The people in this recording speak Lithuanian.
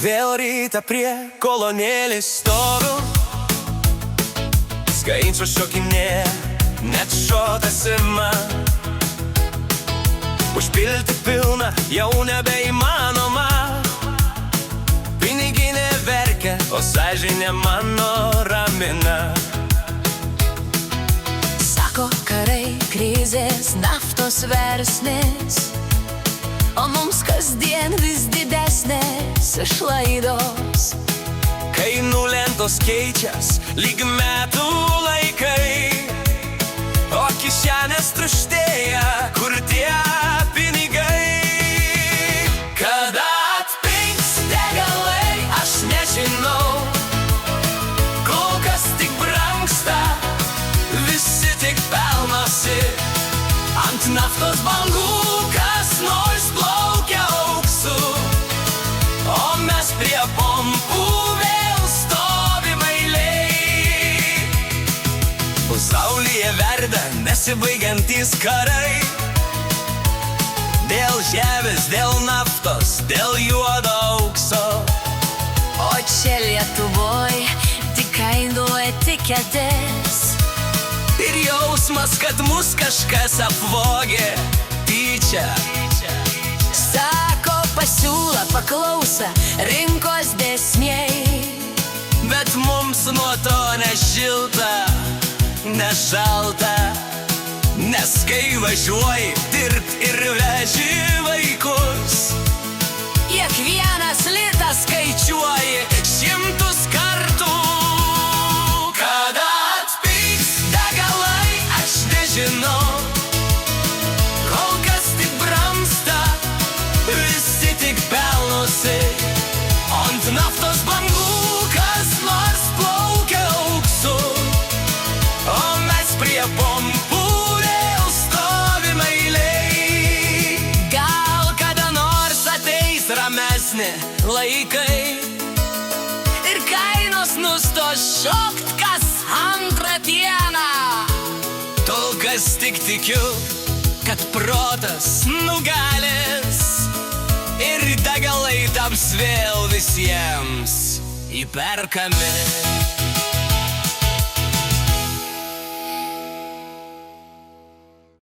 Vėl rytą prie kolonėlės stoviu, skaičius šokinėja, net šotas ima. Užpilti pilną jau nebeįmanoma. Piniginė verkia, o sąžinė mano ramina. Sako karai, krizės, naftos versmės, o mums kasdien vis didesnės išlaidos. Kainų lentos keičias lyg metų laikai, o kišenės tuštėja, kur tie pinigai. Kada atpings degalai, aš nežinau, kol kas tik brangsta, visi tik pelnosi ant naftos bangų. Kas nors plaukia auksu, o mes prie pompų vėl stovim eilėj. Pasaulyje verda nesibaigiantys karai, dėl žemės, dėl naftos, dėl juodo aukso. O čia Lietuvoj tik kainų etiketės Ir jausmas, kad mus kažkas apvogė tyčia. Sako pasiūla, paklausa, rinkos dėsniai, Bet mums nuo to nešilta, nešalta, nes kai važiuoji dirbt ir veži vaikus, kiekvienas litas skaičiuoji šimtus kartų. Kada atpigs degalai, aš nežinau, kol kas tik brangsta, visi tik pelnosi ant naftos bangų. Kas nors plaukia auksu, o mes prie pompų vėl stovim eilėj. gal Kada nors ateis ramesni laikai ir kainos nustos šokt kas antrą dieną. Tol kas tik tikiu, kad protas nugalės ir degalai taps vėl visiems įperkami.